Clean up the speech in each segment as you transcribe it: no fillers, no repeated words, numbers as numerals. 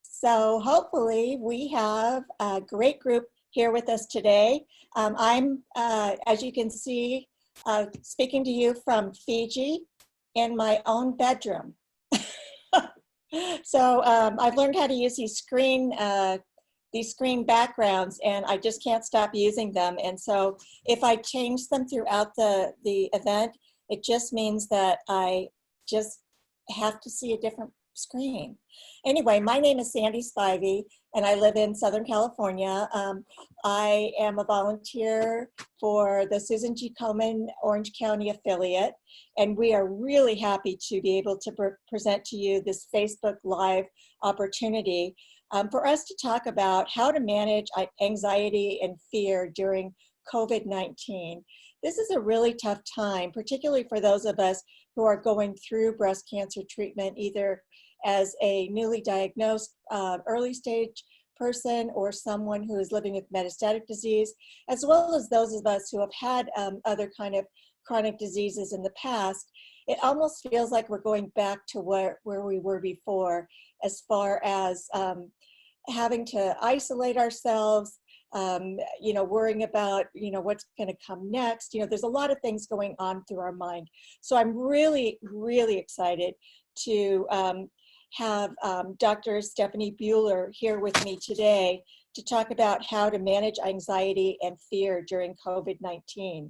So hopefully we have a great group here with us today. I'm, as you can see, speaking to you from Fiji in my own bedroom. So I've learned how to use these screen backgrounds, and I just can't stop using them. And so if I change them throughout the event, it just means that I just have to see a different screen. Anyway, my name is Sandy Spivey, and I live in Southern California. I am a volunteer for the Susan G. Komen Orange County affiliate, and we are really happy to be able to present to you this Facebook Live opportunity for us to talk about how to manage anxiety and fear during COVID-19. This is a really tough time, particularly for those of us who are going through breast cancer treatment, either as a newly diagnosed early stage person or someone who is living with metastatic disease, as well as those of us who have had other kind of chronic diseases in the past. It almost feels like we're going back to where we were before, as far as having to isolate ourselves, worrying about, what's going to come next. There's a lot of things going on through our mind. So I'm really, really excited to have Dr. Stephanie Buehler here with me today to talk about how to manage anxiety and fear during COVID-19.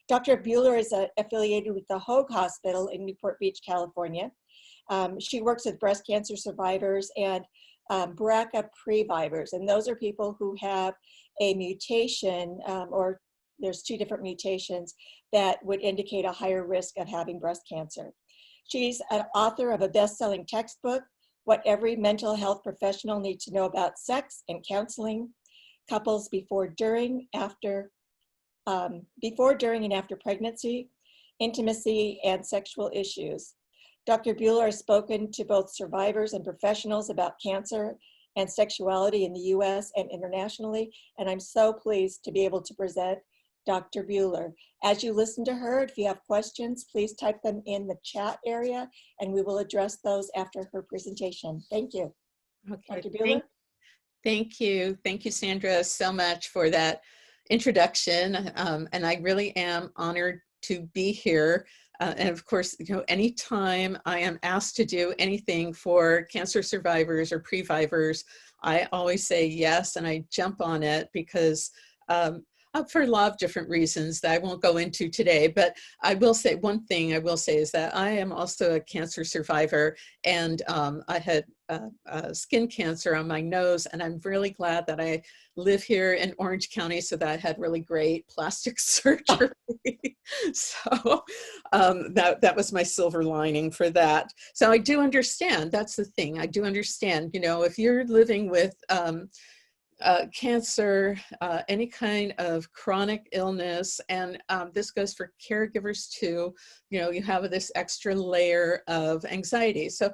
Dr. Buehler is affiliated with the Hoag Hospital in Newport Beach, California. She works with breast cancer survivors and BRCA previvors, and those are people who have a mutation, or there's two different mutations that would indicate a higher risk of having breast cancer. She's an author of a best-selling textbook, What Every Mental Health Professional Needs to Know About Sex and Counseling, Couples Before, During, and After Pregnancy, Intimacy, and Sexual Issues. Dr. Buehler has spoken to both survivors and professionals about cancer and sexuality in the US and internationally, and I'm so pleased to be able to present Dr. Buehler. As you listen to her, if you have questions, please type them in the chat area, and we will address those after her presentation. Thank you. Okay. Dr. Buehler? Thank you. Thank you, Sandra, so much for that introduction. And I really am honored to be here. And of course, anytime I am asked to do anything for cancer survivors or previvors, I always say yes, and I jump on it because for a lot of different reasons that I won't go into today, but I will say one thing I will say is that I am also a cancer survivor, and I had skin cancer on my nose, and I'm really glad that I live here in Orange County so that I had really great plastic surgery. So that was my silver lining for that. So I do understand, that's the thing, I do understand, if you're living with cancer, any kind of chronic illness, and this goes for caregivers too, you have this extra layer of anxiety. So,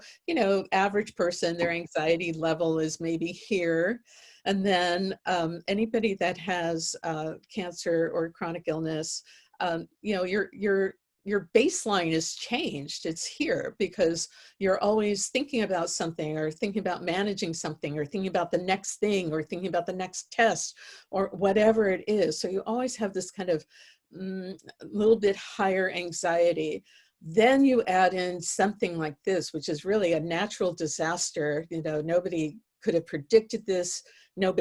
average person, their anxiety level is maybe here. And then anybody that has cancer or chronic illness, your baseline is changed. It's here because you're always thinking about something, or thinking about managing something, or thinking about the next thing, or thinking about the next test, or whatever it is. So you always have this kind of little bit higher anxiety. Then you add in something like this, which is really a natural disaster. Nobody could have predicted this. No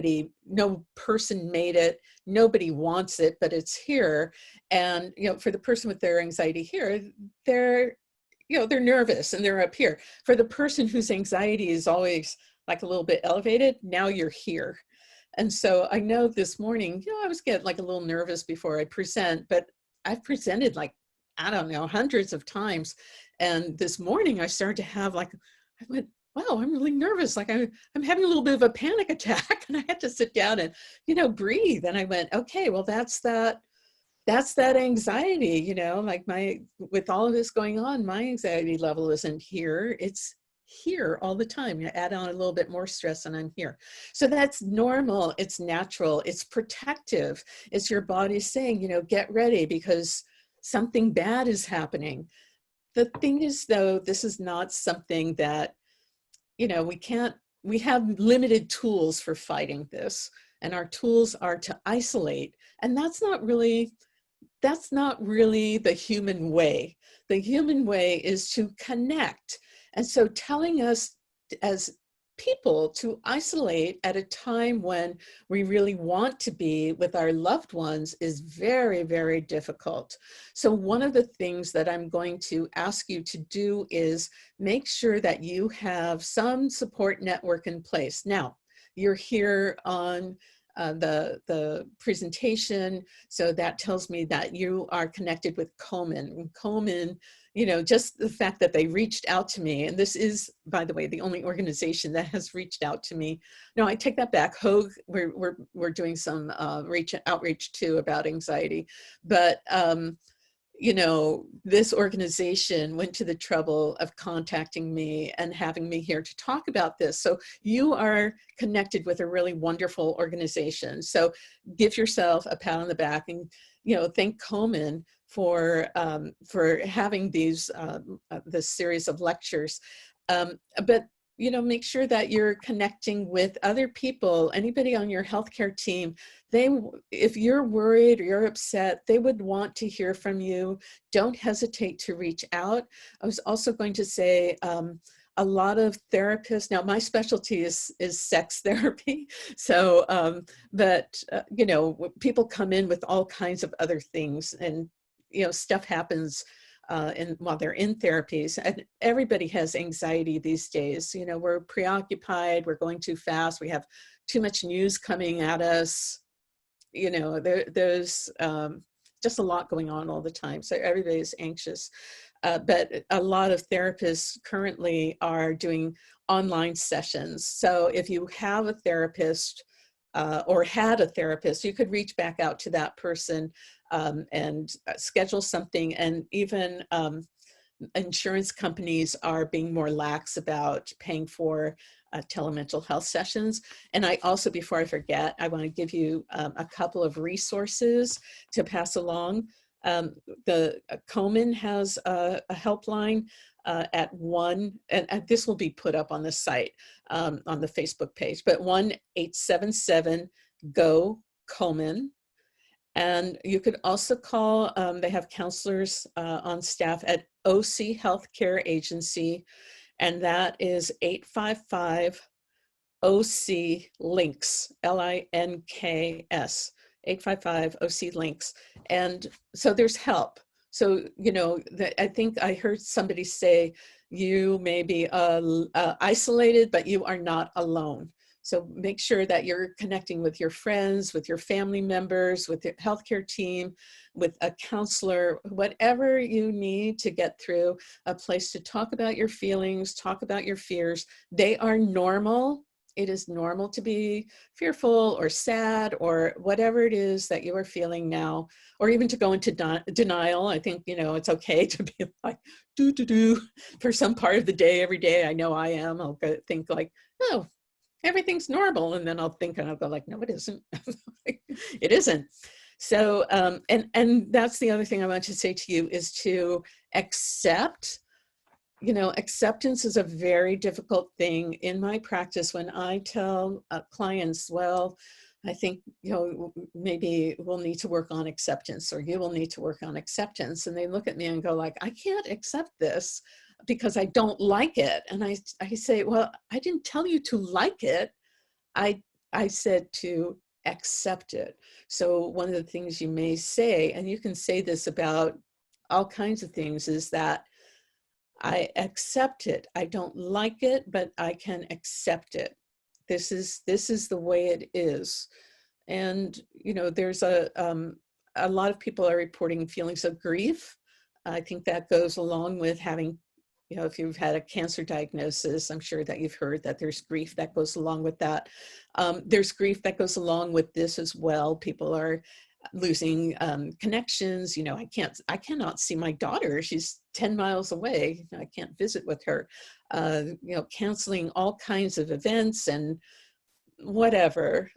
person made it. Nobody wants it, but it's here. And, for the person with their anxiety here, they're nervous and they're up here. For the person whose anxiety is always like a little bit elevated, now you're here. And so I know this morning, I always get like a little nervous before I present, but I've presented hundreds of times. And this morning I started to have I went, wow, I'm really nervous. I'm having a little bit of a panic attack, and I had to sit down and, breathe. And I went, okay, well, that's that anxiety, with all of this going on, my anxiety level isn't here. It's here all the time. You add on a little bit more stress and I'm here. So that's normal. It's natural. It's protective. It's your body saying, get ready because something bad is happening. The thing is, though, this is not something that we have limited tools for fighting this, and our tools are to isolate. And that's not really the human way. The human way is to connect. And so telling us as people to isolate at a time when we really want to be with our loved ones is very, very difficult. So one of the things that I'm going to ask you to do is make sure that you have some support network in place. Now, you're here on the presentation, so that tells me that you are connected with Komen. And Komen, just the fact that they reached out to me, and this is, by the way, the only organization that has reached out to me. No, I take that back. Hogue, we're doing some outreach too about anxiety, but this organization went to the trouble of contacting me and having me here to talk about this. So you are connected with a really wonderful organization. So give yourself a pat on the back, and thank Komen for having this series of lectures. But make sure that you're connecting with other people, anybody on your healthcare team. If you're worried or you're upset, they would want to hear from you. Don't hesitate to reach out. I was also going to say, a lot of therapists, now my specialty is sex therapy. So, people come in with all kinds of other things, and, stuff happens while they're in therapies, and everybody has anxiety these days. We're preoccupied, we're going too fast, we have too much news coming at us. There's just a lot going on all the time, so everybody's anxious. But a lot of therapists currently are doing online sessions. So if you have a therapist or had a therapist, you could reach back out to that person and schedule something. And even insurance companies are being more lax about paying for telemental health sessions. And I also, before I forget, I want to give you a couple of resources to pass along. The Komen has a helpline at 1, and this will be put up on the site, on the Facebook page, but 1-877-GO-KOMEN. And you could also call, they have counselors on staff at OC Healthcare Agency, and that is 855-OC-LINKS, LINKS, 855-OC-LINKS. And so there's help. So, I think I heard somebody say, you may be isolated, but you are not alone. So make sure that you're connecting with your friends, with your family members, with your healthcare team, with a counselor, whatever you need to get through, a place to talk about your feelings, talk about your fears. They are normal. It is normal to be fearful or sad or whatever it is that you are feeling now, or even to go into denial. I think, it's okay to be like, for some part of the day, every day. I know I am. I'll think like, oh, everything's normal. And then I'll think and I'll go like, no, it isn't. It isn't. So, and that's the other thing I want to say to you is to accept. Acceptance is a very difficult thing in my practice. When I tell clients, well, I think, maybe we'll need to work on acceptance, or you will need to work on acceptance. And they look at me and go like, I can't accept this because I don't like it. And I say, well, I didn't tell you to like it. I said to accept it. So one of the things you may say, and you can say this about all kinds of things, is that I accept it. I don't like it, but I can accept it. This is the way it is. And, there's a lot of people are reporting feelings of grief. I think that goes along with having, if you've had a cancer diagnosis, I'm sure that you've heard that there's grief that goes along with that. There's grief that goes along with this as well. People are losing connections. I cannot see my daughter. She's 10 miles away. I can't visit with her. Canceling all kinds of events and whatever.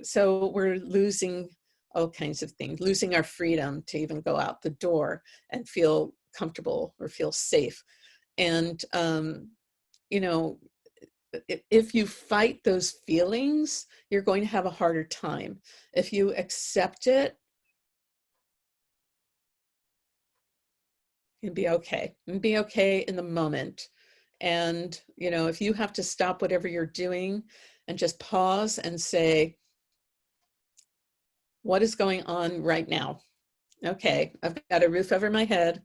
So we're losing all kinds of things, losing our freedom to even go out the door and feel comfortable or feel safe. And, if you fight those feelings, you're going to have a harder time. If you accept it, you'll be okay. And be okay in the moment. And, you know, if you have to stop whatever you're doing and just pause and say, what is going on right now? Okay, I've got a roof over my head.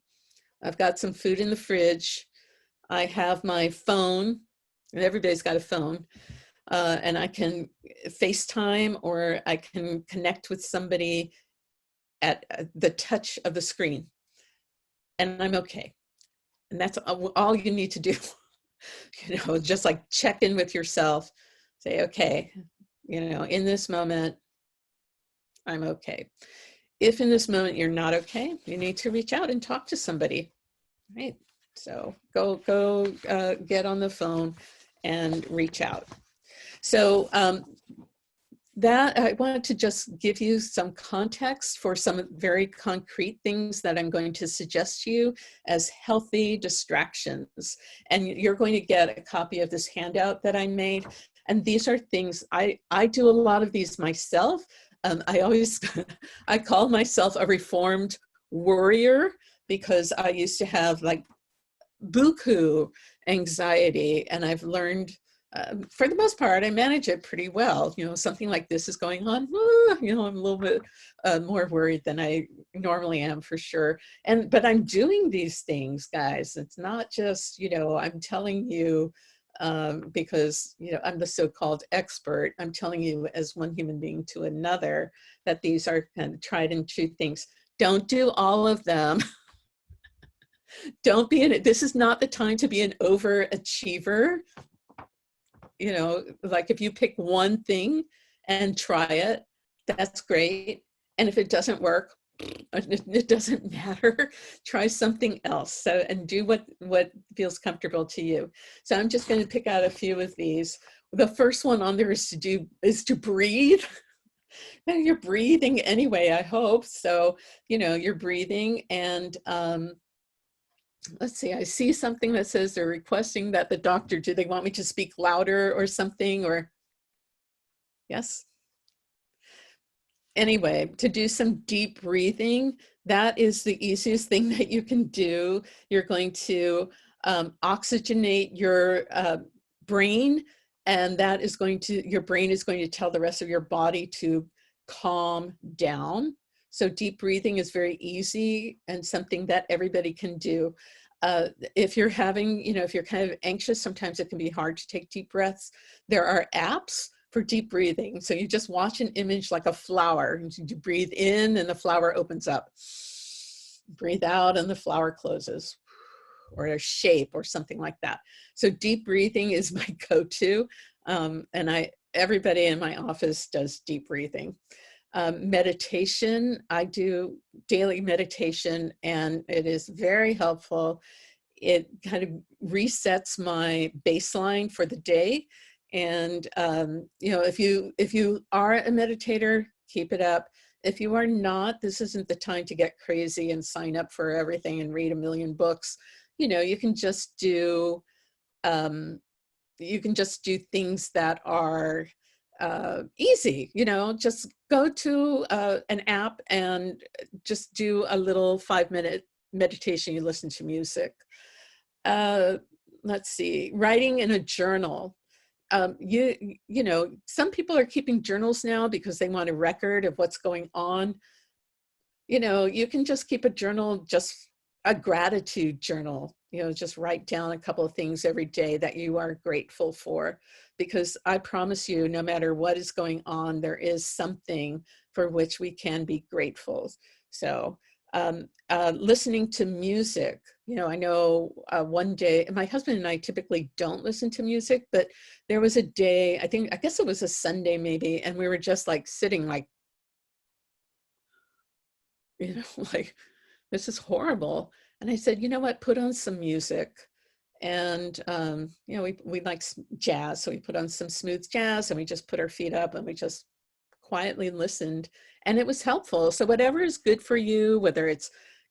I've got some food in the fridge. I have my phone, and everybody's got a phone, and I can FaceTime or I can connect with somebody at the touch of the screen, and I'm okay. And that's all you need to do. You know, just like check in with yourself, say, okay, you know, in this moment, I'm okay. If in this moment you're not okay, you need to reach out and talk to somebody, right? So go get on the phone and reach out. So that I wanted to just give you some context for some very concrete things that I'm going to suggest to you as healthy distractions. And you're going to get a copy of this handout that I made. And these are things, I do a lot of these myself. I always, I call myself a reformed worrier because I used to have like buku anxiety, and I've learned for the most part, I manage it pretty well. You know, something like this is going on, you know, I'm a little bit more worried than I normally am, for sure. But I'm doing these things, guys. It's not just, you know, I'm telling you because, you know, I'm the so-called expert. I'm telling you as one human being to another that these are kind of tried and true things. Don't do all of them. Don't be in it. This is not the time to be an overachiever. You know, like if you pick one thing and try it, that's great. And if it doesn't work, it doesn't matter. Try something else. So, and do what feels comfortable to you. So I'm just going to pick out a few of these. The first one on there is to breathe. And you're breathing anyway, I hope. So, you know, you're breathing, and let's see, I see something that says they're requesting that the doctor, do they want me to speak louder or something, or yes? Anyway, to do some deep breathing, that is the easiest thing that you can do. You're going to oxygenate your brain, and that is going to, your brain is going to tell the rest of your body to calm down. So deep breathing is very easy and something that everybody can do. If you're having, you know, if you're kind of anxious, sometimes it can be hard to take deep breaths. There are apps for deep breathing. So you just watch an image like a flower. You breathe in and the flower opens up. Breathe out and the flower closes, or a shape or something like that. So deep breathing is my go-to. And everybody in my office does deep breathing. Meditation, I do daily meditation, and it is very helpful. It kind of resets my baseline for the day. And you know, if you are a meditator, keep it up. If you are not, this isn't the time to get crazy and sign up for everything and read a million books. You know, you can just do things that are easy. You know, just go to an app and just do a little 5-minute meditation. You listen to music. Let's see, writing in a journal. You know, some people are keeping journals now because they want a record of what's going on. You know, you can just keep a journal, just a gratitude journal. You know, just write down a couple of things every day that you are grateful for, because I promise you, no matter what is going on, there is something for which we can be grateful. So listening to music, you know, I know one day, my husband and I typically don't listen to music, but there was a day, I guess it was a Sunday maybe, and we were just like sitting like, you know, like, this is horrible. And I said, you know what, put on some music. And, you know, we like jazz. So we put on some smooth jazz and we just put our feet up and we just quietly listened. And it was helpful. So whatever is good for you, whether it's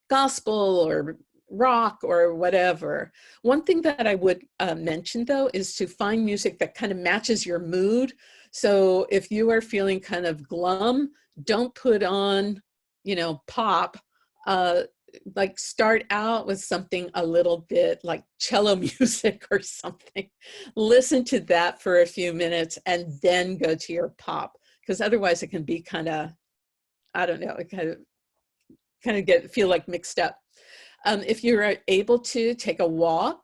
gospel or rock or whatever. One thing that I would mention though is to find music that kind of matches your mood. So if you are feeling kind of glum, don't put on, pop. Like start out with something a little bit like cello music or something. Listen to that for a few minutes and then go to your pop, because otherwise it can be kind of, I don't know, it kind of feel like mixed up. If you're able to take a walk,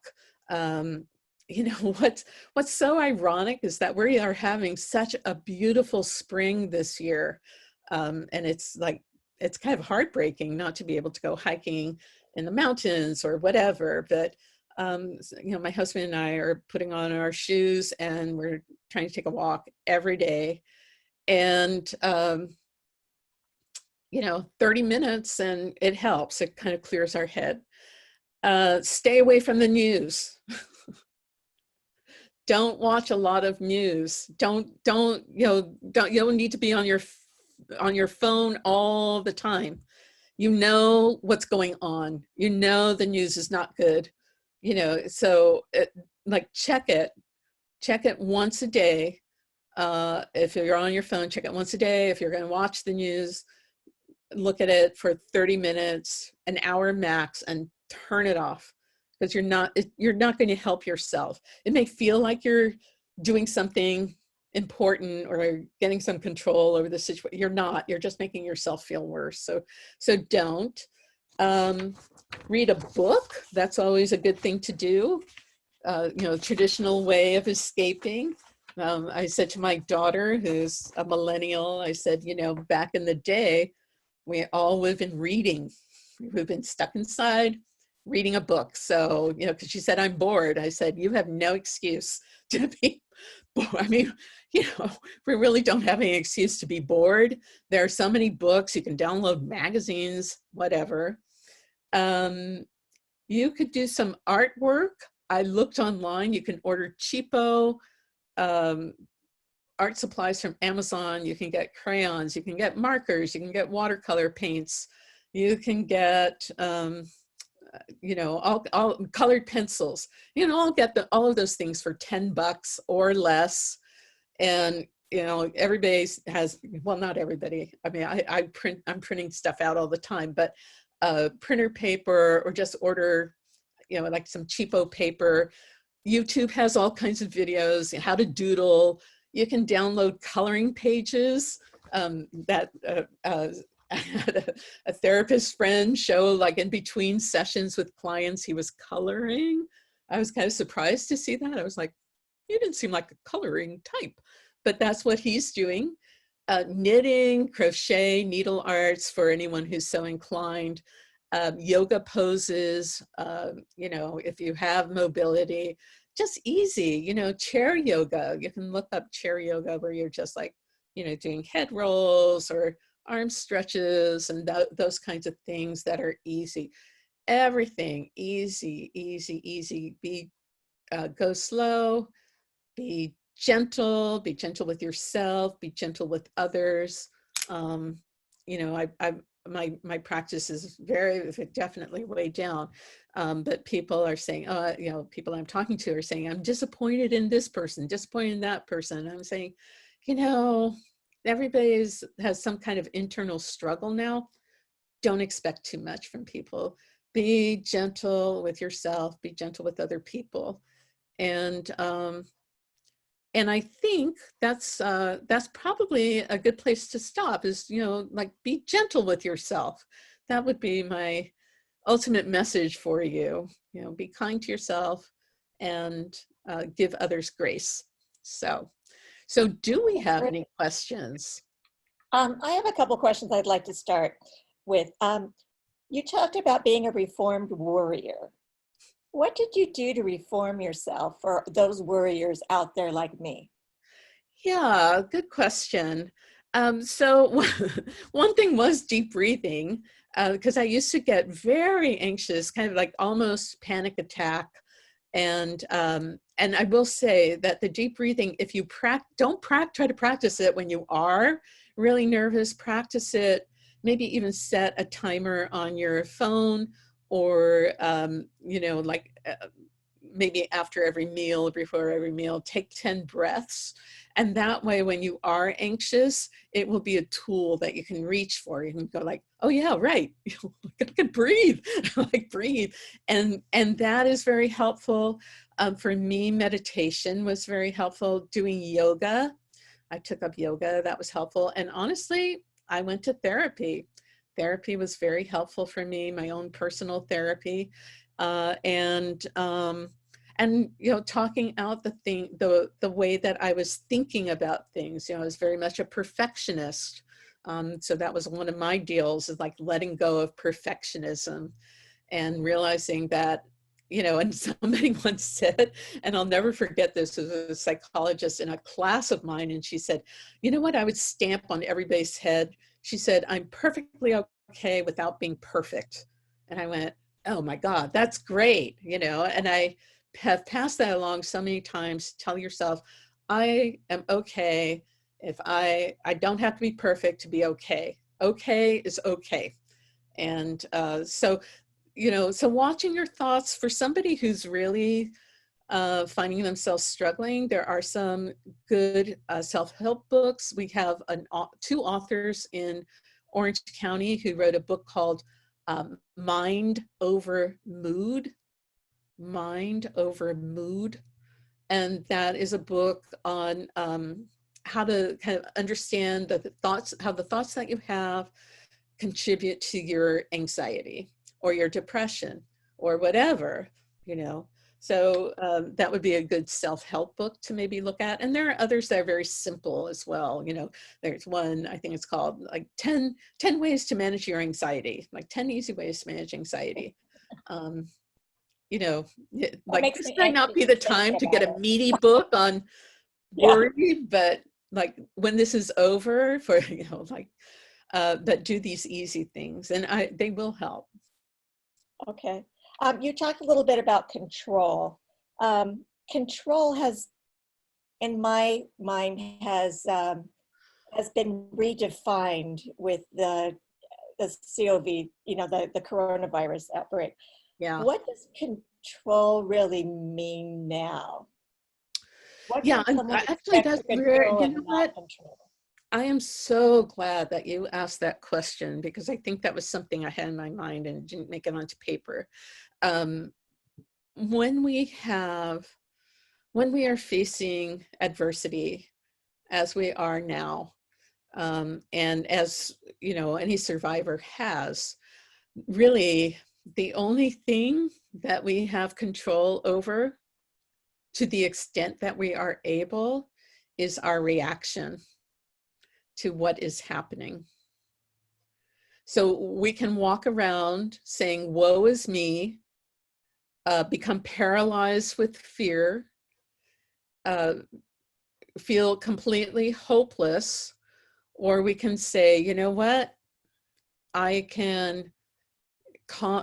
what's so ironic is that we are having such a beautiful spring this year. And it's kind of heartbreaking not to be able to go hiking in the mountains or whatever. But, my husband and I are putting on our shoes and we're trying to take a walk every day. And, 30 minutes and it helps. It kind of clears our head. Stay away from the news. Don't watch a lot of news. You don't need to be on your phone all the time. You know what's going on. You know the news is not good. So check it once a day. If you're on your phone, check it once a day. If you're going to watch the news, look at it for 30 minutes, an hour max, and turn it off, because you're not going to help yourself. It may feel like you're doing something important or getting some control over the situation. You're not. You're just making yourself feel worse. So don't. Read a book. That's always a good thing to do. Traditional way of escaping. I said to my daughter, who's a millennial, I said, back in the day, we all would have been reading. We've been stuck inside reading a book. So, because she said, I'm bored. I said, you have no excuse to be bored. I mean, we really don't have any excuse to be bored. There are so many books. You can download magazines, whatever. You could do some artwork. I looked online. You can order cheapo art supplies from Amazon. You can get crayons, you can get markers, you can get watercolor paints, you can get, all colored pencils. I'll get all of those things for $10 or less. And, everybody has, well, not everybody. I mean, I'm printing stuff out all the time, but printer paper, or just order, like some cheapo paper. YouTube has all kinds of videos, how to doodle. You can download coloring pages that I had a therapist friend show, like in between sessions with clients, he was coloring. I was kind of surprised to see that. I was like, you didn't seem like a coloring type, but that's what he's doing. Knitting, crochet, needle arts for anyone who's so inclined. Yoga poses, if you have mobility. Just easy, chair yoga. You can look up chair yoga where you're just like, doing head rolls or arm stretches and those kinds of things that are easy. Everything easy, easy, easy. Go slow, be gentle with yourself, be gentle with others. My practice is definitely way down. But people are saying, people I'm talking to are saying, I'm disappointed in this person, disappointed in that person. I'm saying, everybody has some kind of internal struggle now. Don't expect too much from people. Be gentle with yourself, be gentle with other people. And I think that's probably a good place to stop, is, be gentle with yourself. That would be my ultimate message for you. Be kind to yourself and give others grace. So do we have any questions? I have a couple questions I'd like to start with. You talked about being a reformed warrior. What did you do to reform yourself for those warriors out there like me? Yeah, good question. So one thing was deep breathing, because I used to get very anxious, kind of like almost panic attack. And I will say that the deep breathing, if you try to practice it when you are really nervous, practice it, maybe even set a timer on your phone or, like maybe after every meal, before every meal, take 10 breaths. And that way, when you are anxious, it will be a tool that you can reach for. You can go like, oh yeah, right. I can breathe, like breathe. And that is very helpful. For me, meditation was very helpful. Doing yoga, I took up yoga, that was helpful. And honestly, I went to therapy. Therapy was very helpful for me, my own personal therapy. And talking out the way that I was thinking about things. I was very much a perfectionist. So that was one of my deals, is like letting go of perfectionism and realizing that, and somebody once said, and I'll never forget this, as a psychologist in a class of mine, and she said, you know what, I would stamp on everybody's head. She said, I'm perfectly okay without being perfect. And I went, oh my God, that's great. And I have passed that along so many times. Tell yourself, I am okay if I don't have to be perfect to be okay. Okay is okay. And so watching your thoughts for somebody who's really finding themselves struggling, there are some good self-help books. We have two authors in Orange County who wrote a book called Mind Over Mood. Mind Over Mood. And that is a book on how to kind of understand how the thoughts that you have contribute to your anxiety or your depression or whatever, So that would be a good self-help book to maybe look at. And there are others that are very simple as well. There's one, I think it's called like 10 ways to manage your anxiety, like 10 easy ways to manage anxiety. Like this might not be the time to get a meaty book on worry, but like when this is over but do these easy things, and they will help. Okay. You talked a little bit about control. Control has, in my mind, has been redefined with the COV, the coronavirus outbreak. Yeah. What does control really mean now? What Yeah, can and someone actually expect that's to where, control and not control? I am so glad that you asked that question, because I think that was something I had in my mind and didn't make it onto paper. When we are facing adversity, as we are now, and as any survivor has, really the only thing that we have control over, to the extent that we are able, is our reaction to what is happening. So we can walk around saying, woe is me, become paralyzed with fear, feel completely hopeless, or we can say, you know what, I can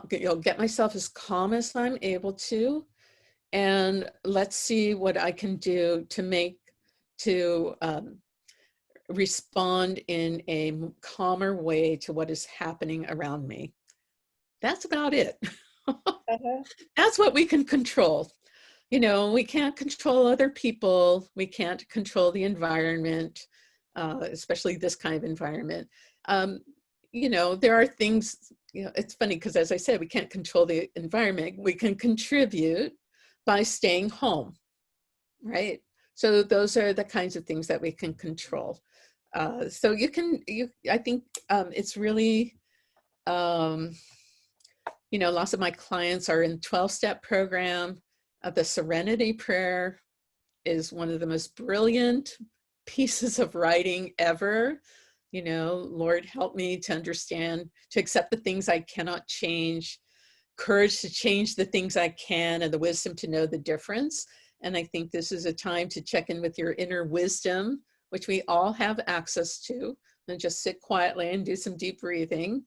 get myself as calm as I'm able to, and let's see what I can do to respond in a calmer way to what is happening around me. That's about it. That's what we can control. We can't control other people. We can't control the environment, especially this kind of environment. There are things, it's funny because, as I said, we can't control the environment. We can contribute by staying home, right? So those are the kinds of things that we can control. So I think it's really, lots of my clients are in 12-step program. The Serenity Prayer is one of the most brilliant pieces of writing ever. Lord, help me to understand, to accept the things I cannot change, courage to change the things I can, and the wisdom to know the difference. And I think this is a time to check in with your inner wisdom, which we all have access to, and just sit quietly and do some deep breathing.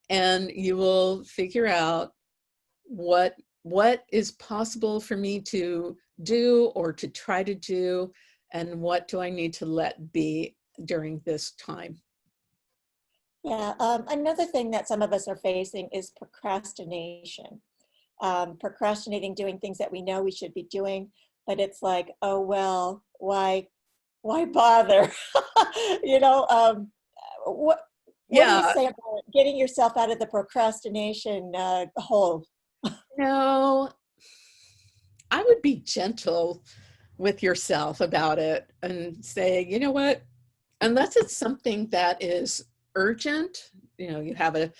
And you will figure out what is possible for me to do or to try to do, and what do I need to let be during this time. Yeah, another thing that some of us are facing is procrastination. Procrastinating doing things that we know we should be doing, but it's like, oh well, why bother? You know, what what do you Yeah, say about getting yourself out of the procrastination hole? no, I would be gentle with yourself about it and say, you know what, unless it's something that is urgent, you have a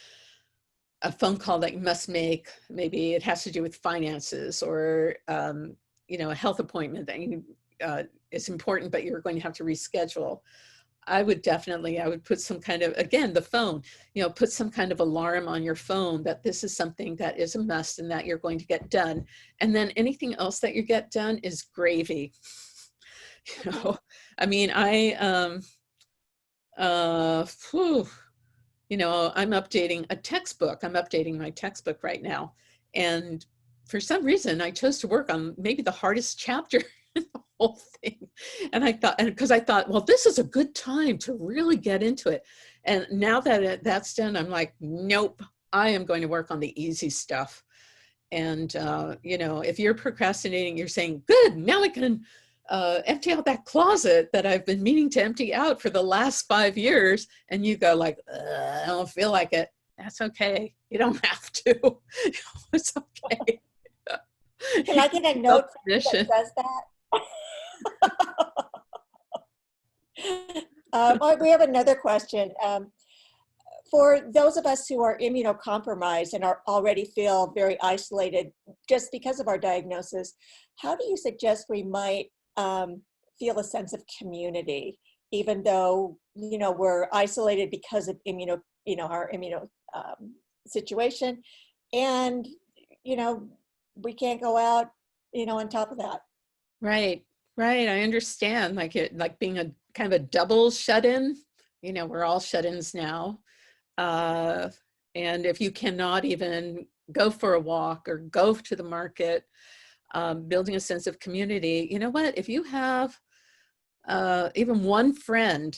phone call that you must make, maybe it has to do with finances or, a health appointment that you, is important, but you're going to have to reschedule. I would put some kind of, again, the phone, put some kind of alarm on your phone that this is something that is a must and that you're going to get done. And then anything else that you get done is gravy. You Okay. know, I mean, whew, I'm updating a textbook. I'm updating my textbook right now. And for some reason, I chose to work on maybe the hardest chapter in the whole thing. And because I thought, well, this is a good time to really get into it. And now that that's done, I'm like, nope, I am going to work on the easy stuff. And, if you're procrastinating, you're saying, good, now I can empty out that closet that I've been meaning to empty out for the last 5 years. And you go like, I don't feel like it. That's okay. You don't have to. It's okay. Can I get a No note from you that permission. says that? We have another question. For those of us who are immunocompromised and are already feel very isolated just because of our diagnosis, how do you suggest we might feel a sense of community, even though we're isolated because of our immuno situation, and we can't go out, on top of that. Right. Right. I understand. Like being a kind of a double shut-in. We're all shut-ins now. Uh, and if you cannot even go for a walk or go to the market, building a sense of community, you know what? If you have even one friend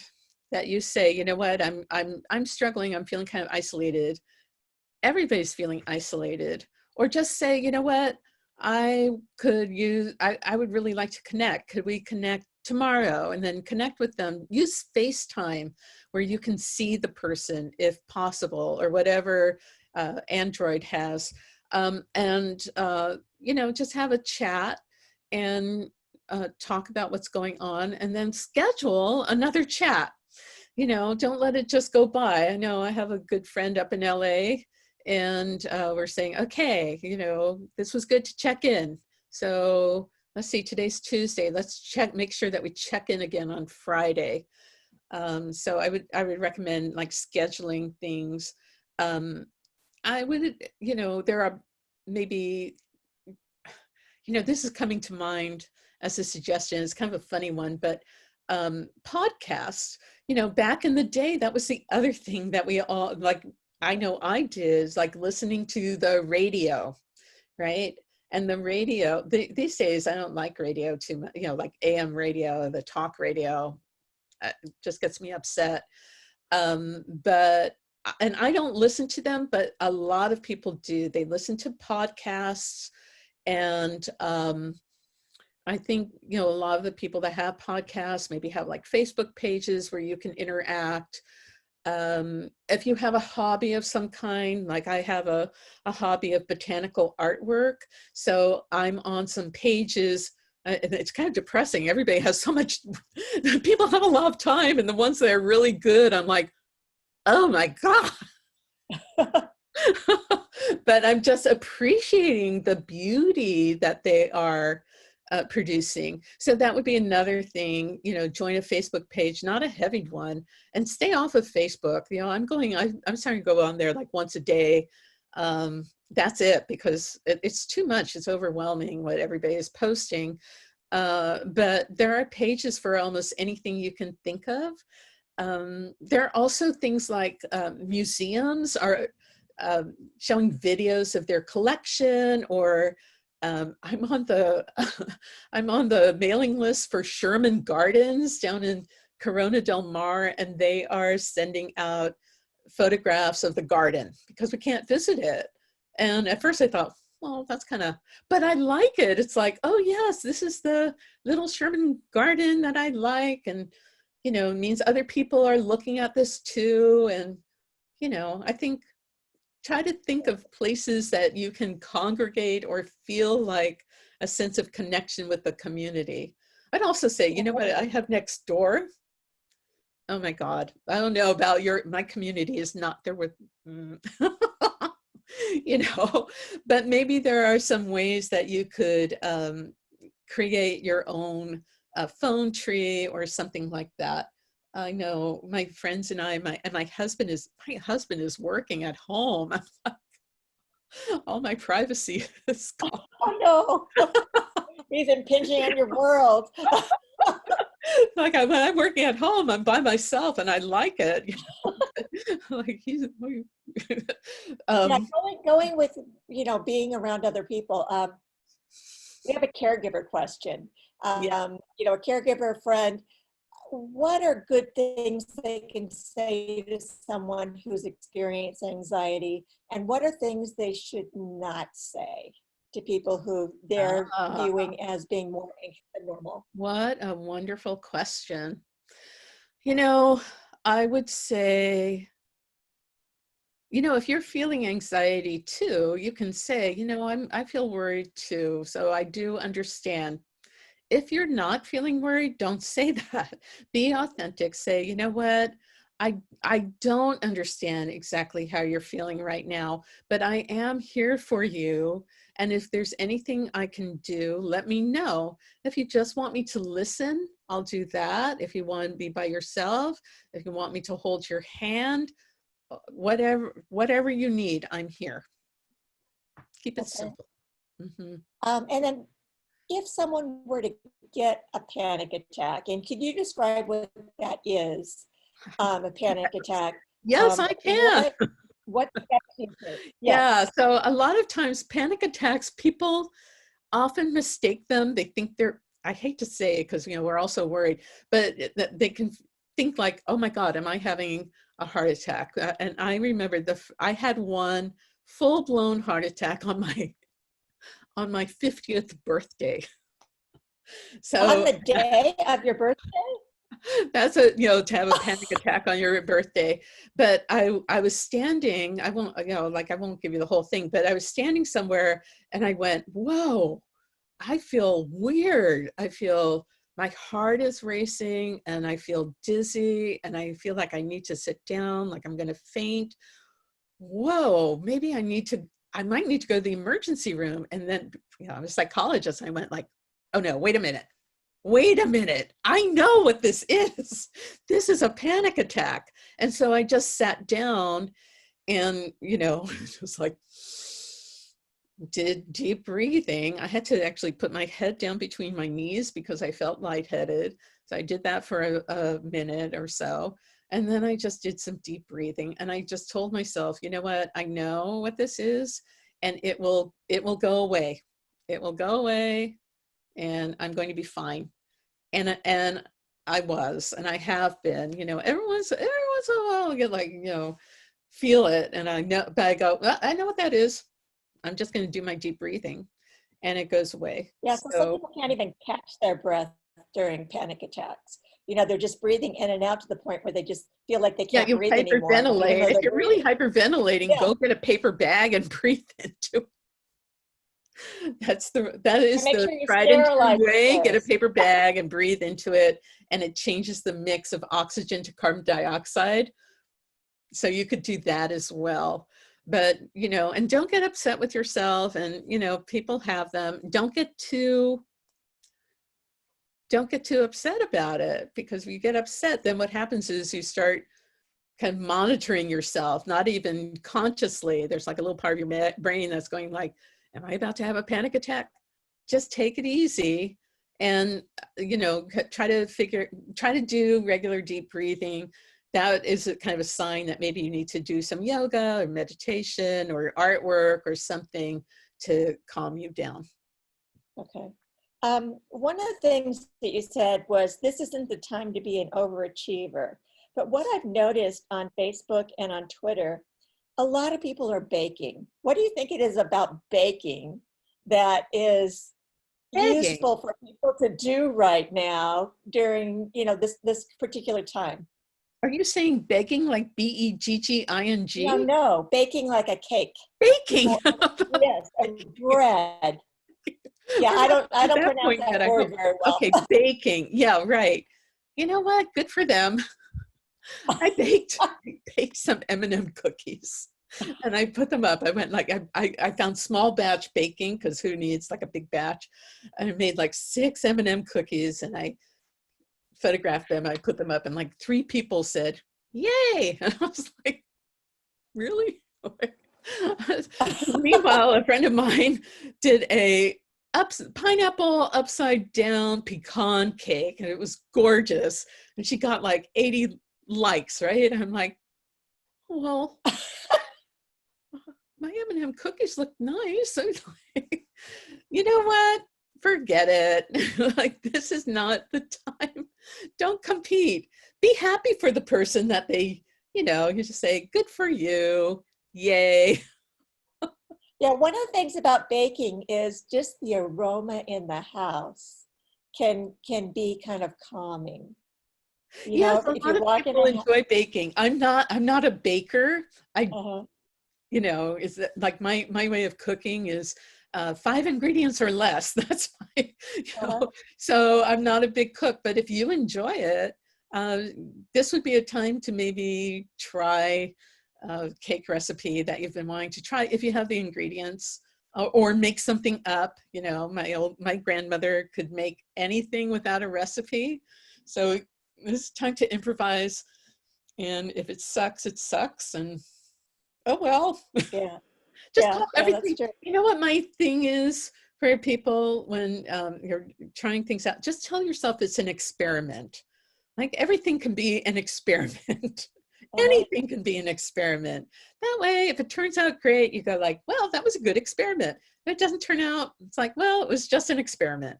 that you say, you know what, I'm struggling, I'm feeling kind of isolated. Everybody's feeling isolated. Or just say, you know what, I would really like to connect. Could we connect tomorrow? And then connect with them. Use FaceTime where you can see the person if possible, or whatever Android has. Just have a chat and talk about what's going on, and then schedule another chat. Don't let it just go by. I know I have a good friend up in LA, and we're saying, okay, this was good to check in. So let's see, today's Tuesday. Let's make sure that we check in again on Friday. So I would recommend like scheduling things. I would, there are maybe, this is coming to mind as a suggestion. It's kind of a funny one, but podcasts, back in the day, that was the other thing that we all, like, I know I did, is like listening to the radio, right? And the radio, these days, I don't like radio too much, like AM radio, the talk radio, just gets me upset. And I don't listen to them, but a lot of people do. They listen to podcasts. And I think, a lot of the people that have podcasts maybe have like Facebook pages where you can interact. If you have a hobby of some kind, like I have a hobby of botanical artwork. So I'm on some pages. It's kind of depressing. Everybody has so much, people have a lot of time, and the ones that are really good, I'm like, oh my God. But I'm just appreciating the beauty that they are producing. So that would be another thing, join a Facebook page, not a heavy one, and stay off of Facebook. I'm starting to go on there like once a day. That's it, because it's too much. It's overwhelming what everybody is posting. But there are pages for almost anything you can think of. There are also things like museums are showing videos of their collection, or I'm on the I'm on the mailing list for Sherman Gardens down in Corona del Mar, and they are sending out photographs of the garden because we can't visit it. And at first I thought, well, that's kind of, but I like it. It's like, oh yes, this is the little Sherman garden that I like. And, you know, it means other people are looking at this too. And, you know, I think, try to think of places that you can congregate or feel like a sense of connection with the community. I'd also say, you know what I have next door? Oh my God, I don't know about my community is not there with, you know, but maybe there are some ways that you could create your own phone tree or something like that. I know my friends and my husband is working at home. All my privacy is gone. Oh no, he's impinging on your world. Like when I'm working at home, I'm by myself and I like it. You know? Like Yeah, going with, you know, being around other people. We have a caregiver question. yeah. You know, a caregiver friend, what are good things they can say to someone who's experiencing anxiety, and what are things they should not say to people who they're viewing as being more anxious than normal? What a wonderful question. You know, I would say, you know, if you're feeling anxiety too, you can say, you know, I feel worried too. So I do understand. If you're not feeling worried, don't say that. Be authentic. Say, you know what? I don't understand exactly how you're feeling right now, but I am here for you. And if there's anything I can do, let me know. If you just want me to listen, I'll do that. If you want to be by yourself, if you want me to hold your hand, whatever you need, I'm here. Keep it simple. Mm-hmm. And then if someone were to get a panic attack, and can you describe what that is, a panic attack? Yes, I can. What steps you take? Yeah, so a lot of times panic attacks, people often mistake them. They think I hate to say it because, you know, we're also worried, but they can think like, oh my God, am I having a heart attack? And I remember I had one full-blown heart attack on my 50th birthday. So on the day of your birthday? that's you know, to have a panic attack on your birthday. But I was standing, I won't, you know, like I won't give you the whole thing, but I was standing somewhere and I went, whoa, I feel weird. I feel my heart is racing and I feel dizzy and I feel like I need to sit down, like I'm going to faint. Whoa, maybe I might need to go to the emergency room. And then, you know, I'm a psychologist. I went like, oh no, wait a minute. I know what this is. This is a panic attack. And so I just sat down and, you know, just like did deep breathing. I had to actually put my head down between my knees because I felt lightheaded. So I did that for a minute or so. And then I just did some deep breathing. And I just told myself, you know what? I know what this is and it will go away. It will go away. And I'm going to be fine. And I was, and I have been, you know, every once in a while I get like, you know, feel it. And I know, but I go, well, I know what that is. I'm just going to do my deep breathing and it goes away. Yeah, so some people can't even catch their breath during panic attacks. You know, they're just breathing in and out to the point where they just feel like they can't breathe anymore. Hyperventilate. If you're really hyperventilating, go get a paper bag and breathe into it. That is the tried and true way. Get a paper bag and breathe into it, and it changes the mix of oxygen to carbon dioxide. So you could do that as well. But, you know, and don't get upset with yourself. And, you know, people have them. Don't get too upset about it, because if you get upset, then what happens is you start kind of monitoring yourself, not even consciously. There's like a little part of your brain that's going like, am I about to have a panic attack? Just take it easy and, you know, try to do regular deep breathing. That is a kind of a sign that maybe you need to do some yoga or meditation or artwork or something to calm you down. Okay. One of the things that you said was, this isn't the time to be an overachiever. But what I've noticed on Facebook and on Twitter, a lot of people are baking. What do you think it is about baking that is Begging. useful for people to do right now during, this particular time? Are you saying begging like No, begging? no, baking like a cake. Baking. Or, yes, and bread. Yeah, We're I not don't I to don't that pronounce point that yet, I word hope. very well. Okay, baking. Yeah, right. You know what? Good for them. I baked some M&M cookies and I put them up. I went like, I found small batch baking because who needs like a big batch? And I made like 6 M&M cookies and I photographed them. I put them up and like 3 people said, yay. And I was like, really? Meanwhile, a friend of mine did a pineapple upside down pecan cake and it was gorgeous. And she got like 80 likes, right? And I'm like, well, my M&M cookies look nice. I'm like, you know what? Forget it. Like, this is not the time. Don't compete. Be happy for the person that you just say, good for you. Yay. Yeah, one of the things about baking is just the aroma in the house can be kind of calming. Yes, a If lot you of walk in people a house, enjoy baking. I'm not a baker. I, uh-huh, is that like my way of cooking is 5 ingredients or less. That's uh-huh. so I'm not a big cook, but if you enjoy it, uh, this would be a time to maybe try a cake recipe that you've been wanting to try if you have the ingredients, or make something up. My grandmother could make anything without a recipe. So it's time to improvise. And if it sucks, it sucks. And oh well. Yeah, Just call yeah, that's everything. true. You know what my thing is for people when you're trying things out? Just tell yourself it's an experiment. Like everything can be an experiment. Uh-huh. Anything can be an experiment. That way, if it turns out great, you go like, well, that was a good experiment. If it doesn't turn out, it's like, well, it was just an experiment.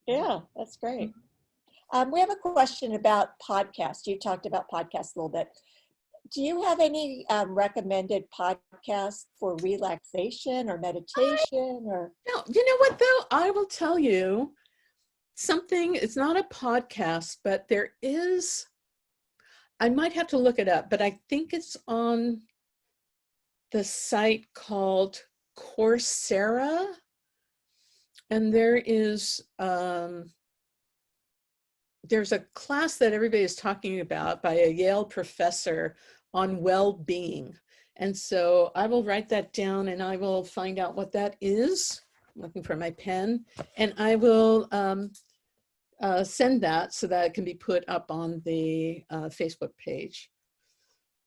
Yeah, that's great. We have a question about podcasts. You talked about podcasts a little bit. Do you have any recommended podcasts for relaxation or meditation or? No, you know what though? I will tell you something. It's not a podcast, but I might have to look it up, but I think it's on the site called Coursera. And there's a class that everybody is talking about by a Yale professor on well-being. And so I will write that down and I will find out what that is. I'm looking for my pen, and I will send that so that it can be put up on the Facebook page.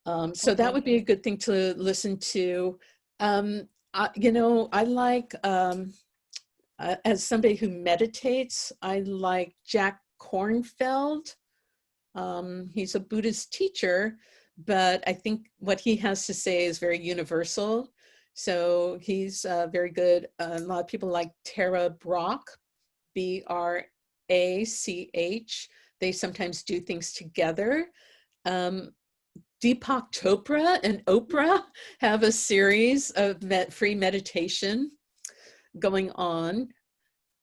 So that Okay. would be a good thing to listen to. I like, as somebody who meditates, I like Jack Kornfield. He's a Buddhist teacher, but I think what he has to say is very universal. So he's very good. A lot of people like Tara Brach, Brach. They sometimes do things together. Deepak Chopra and Oprah have a series of free meditation going on.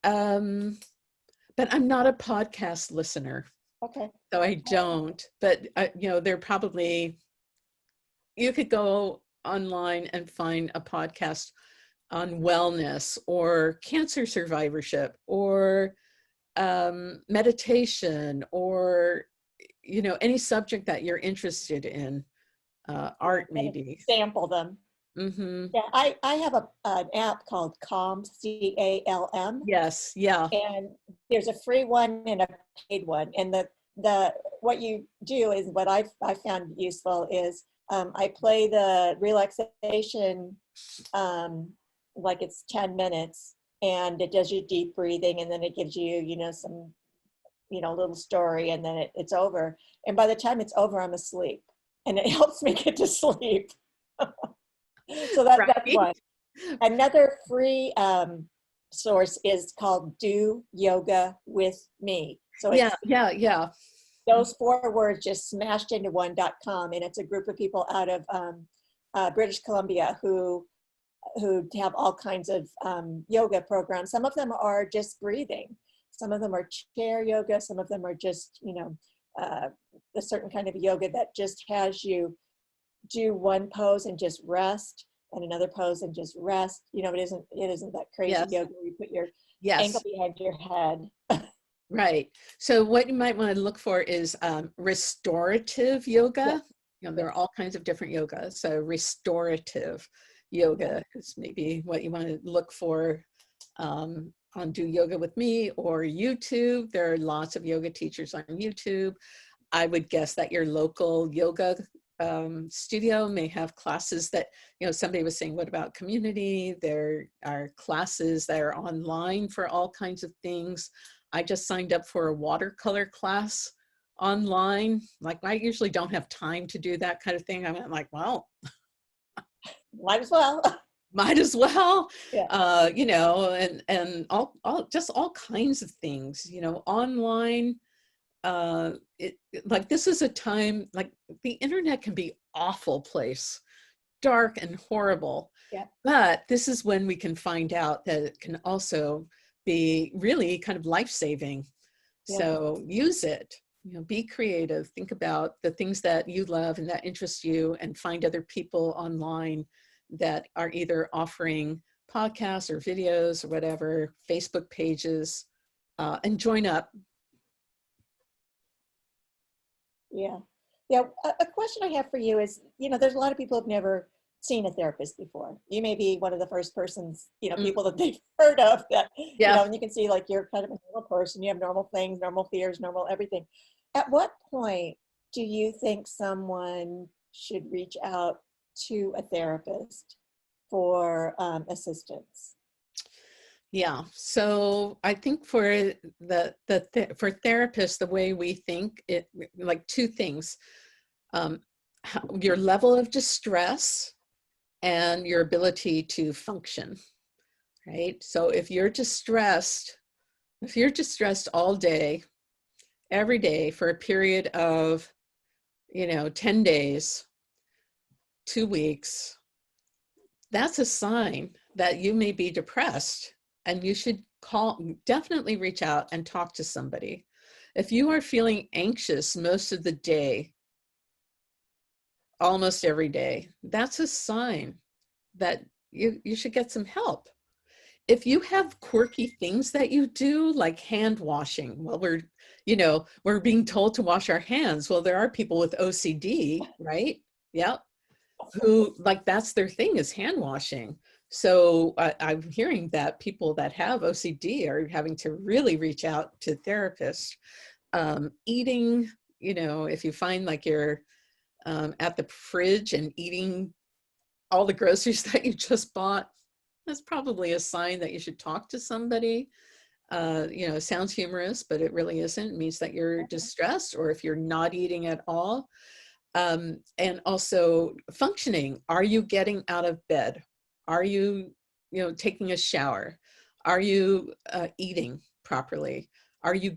But I'm not a podcast listener. Okay. So I don't, but they're probably, you could go online and find a podcast on wellness or cancer survivorship or meditation or, any subject that you're interested in, art Kind of maybe. sample them. Mm-hmm. Yeah, I have an app called Calm, CALM, Yes, yeah. and there's a free one and a paid one. And the what you do is what I found useful is I play the relaxation like it's 10 minutes, and it does your deep breathing, and then it gives you some little story, and then it's over. And by the time it's over, I'm asleep, and it helps me get to sleep. So that's Right. one. Another free source is called Do Yoga with Me. So it's Yeah. those four words just smashed into one.com, and it's a group of people out of British Columbia who have all kinds of yoga programs. Some of them are just breathing. Some of them are chair yoga. Some of them are just, a certain kind of yoga that just has you do one pose and just rest, and another pose and just rest. It isn't that crazy Yes. yoga where you put your Yes. ankle behind your head. Right. So what you might want to look for is restorative yoga. Yes. There are all kinds of different yoga. So restorative yoga is maybe what you want to look for on Do Yoga With Me or YouTube. There are lots of yoga teachers on YouTube. I would guess that your local yoga studio may have classes that, somebody was saying, what about community? There are classes that are online for all kinds of things. I just signed up for a watercolor class online. Like, I usually don't have time to do that kind of thing. I'm like, well, Might as well. might as well. Yeah. And all kinds of things, online. Like, this is a time, like, the internet can be awful place, dark and horrible. Yeah. But this is when we can find out that it can also be really kind of life-saving. Yeah. So use it, be creative, think about the things that you love and that interest you, and find other people online that are either offering podcasts or videos or whatever, Facebook pages, and join up. Yeah. Yeah. A question I have for you is, there's a lot of people who've never seen a therapist before. You may be one of the first persons, people that they've heard of that, and you can see like you're kind of a normal person. You have normal things, normal fears, normal everything. At what point do you think someone should reach out to a therapist for assistance? Yeah. So I think for for therapists, the way we think it, like two things, your level of distress and your ability to function, right? So if you're distressed all day, every day for a period of, 10 days, 2 weeks, that's a sign that you may be depressed, and you should definitely reach out and talk to somebody. If you are feeling anxious most of the day, almost every day, that's a sign that you should get some help. If you have quirky things that you do, like hand washing, well, we're being told to wash our hands. Well, there are people with OCD, right? Yep. Who, like, that's their thing, is hand washing. So I'm hearing that people that have OCD are having to really reach out to therapists. Eating, if you find like you're at the fridge and eating all the groceries that you just bought, that's probably a sign that you should talk to somebody. It sounds humorous, but it really isn't. It means that you're distressed, or if you're not eating at all. And also functioning. Are you getting out of bed? Are you, taking a shower? Are you eating properly? Are you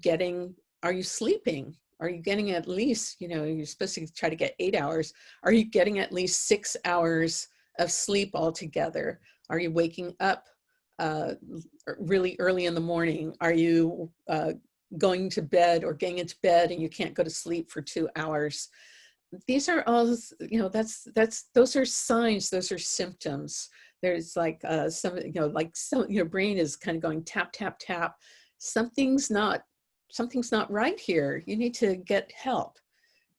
sleeping? Are you getting at least, you're supposed to try to get 8 hours. Are you getting at least 6 hours of sleep altogether? Are you waking up really early in the morning? Are you going to bed or getting into bed and you can't go to sleep for 2 hours? These are all, those are signs, those are symptoms. There's like your brain is kind of going tap, tap, tap. Something's not right here. You need to get help.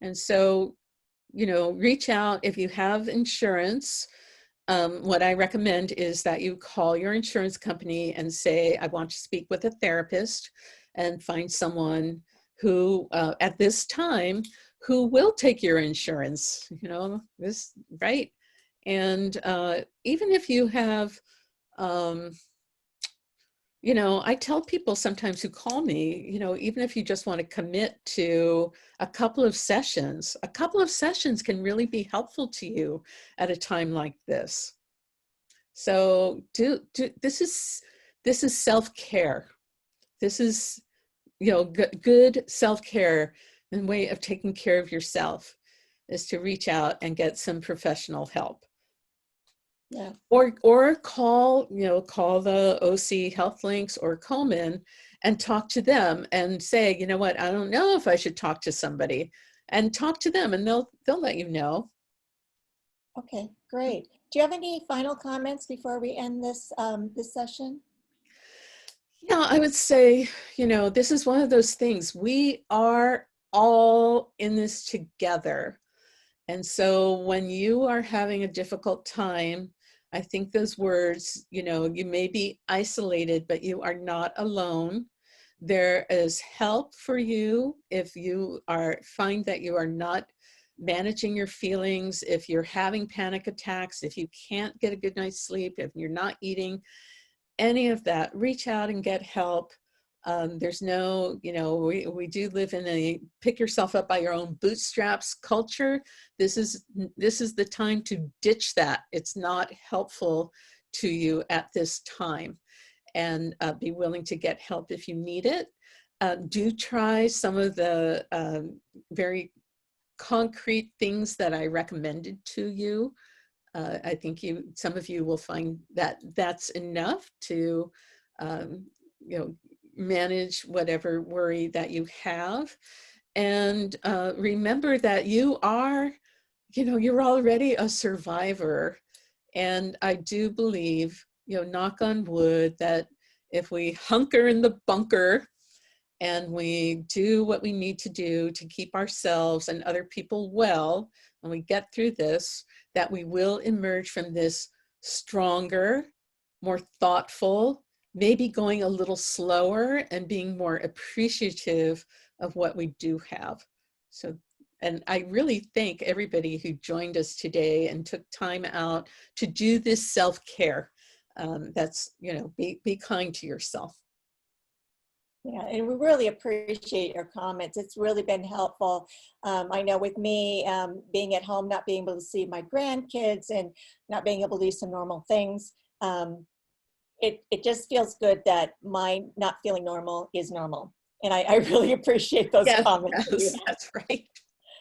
And so, reach out if you have insurance. What I recommend is that you call your insurance company and say, I want to speak with a therapist, and find someone who, at this time, who will take your insurance, right? And even if you have, I tell people sometimes who call me, even if you just want to commit to a couple of sessions can really be helpful to you at a time like this. So this is self-care. This is, good self-care. and way of taking care of yourself is to reach out and get some professional help. Yeah. Or call, call the OC Health Links or Komen and talk to them and say, you know what, I don't know if I should talk to somebody, and talk to them and they'll let you know. Okay, great. Do you have any final comments before we end this this session? Yeah, I would say, this is one of those things. We are all in this together. And so when you are having a difficult time, I think those words, you may be isolated, but you are not alone. There is help for you if you find that you are not managing your feelings, if you're having panic attacks, if you can't get a good night's sleep, if you're not eating, any of that, reach out and get help. There's no, we do live in a pick yourself up by your own bootstraps culture. This is the time to ditch that. It's not helpful to you at this time, and be willing to get help if you need it. Do try some of the very concrete things that I recommended to you. I think some of you will find that that's enough to, manage whatever worry that you have. And remember that you are, you're already a survivor. And I do believe, knock on wood, that if we hunker in the bunker and we do what we need to do to keep ourselves and other people well, and we get through this, that we will emerge from this stronger, more thoughtful, maybe going a little slower and being more appreciative of what we do have. So, and I really thank everybody who joined us today and took time out to do this self-care. That's, be kind to yourself. Yeah, and we really appreciate your comments. It's really been helpful. I know with me being at home, not being able to see my grandkids and not being able to do some normal things, it just feels good that my not feeling normal is normal. And I really appreciate those comments. Yes, that's right.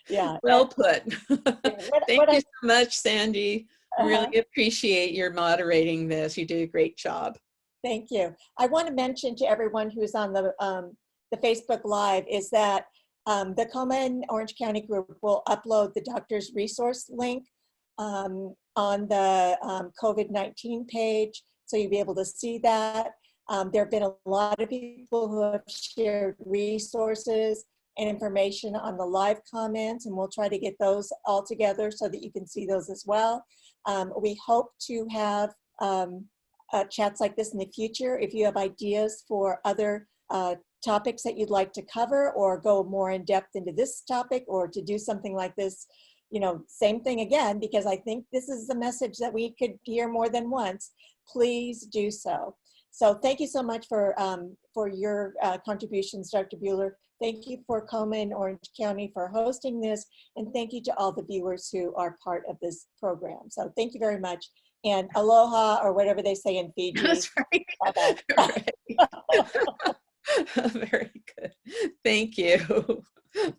Yeah. Well put. Thank What you so much, Sandy. Really appreciate your moderating this. You did a great job. Thank you. I want to mention to everyone who's on the Facebook Live is that the Komen Orange County group will upload the doctor's resource link on the COVID-19 page, so you'll be able to see that. There have been a lot of people who have shared resources and information on the live comments, and we'll try to get those all together so that you can see those as well. We hope to have chats like this in the future. If you have ideas for other topics that you'd like to cover, or go more in depth into this topic, or to do something like this, same thing again, because I think this is a message that we could hear more than once, please do so. So thank you so much for your contributions, Dr. Buehler. Thank you for Komen Orange County for hosting this, and thank you to all the viewers who are part of this program. So thank you very much. And aloha, or whatever they say in Fiji. That's right. Bye-bye. Very good. Thank you.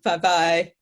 Bye-bye.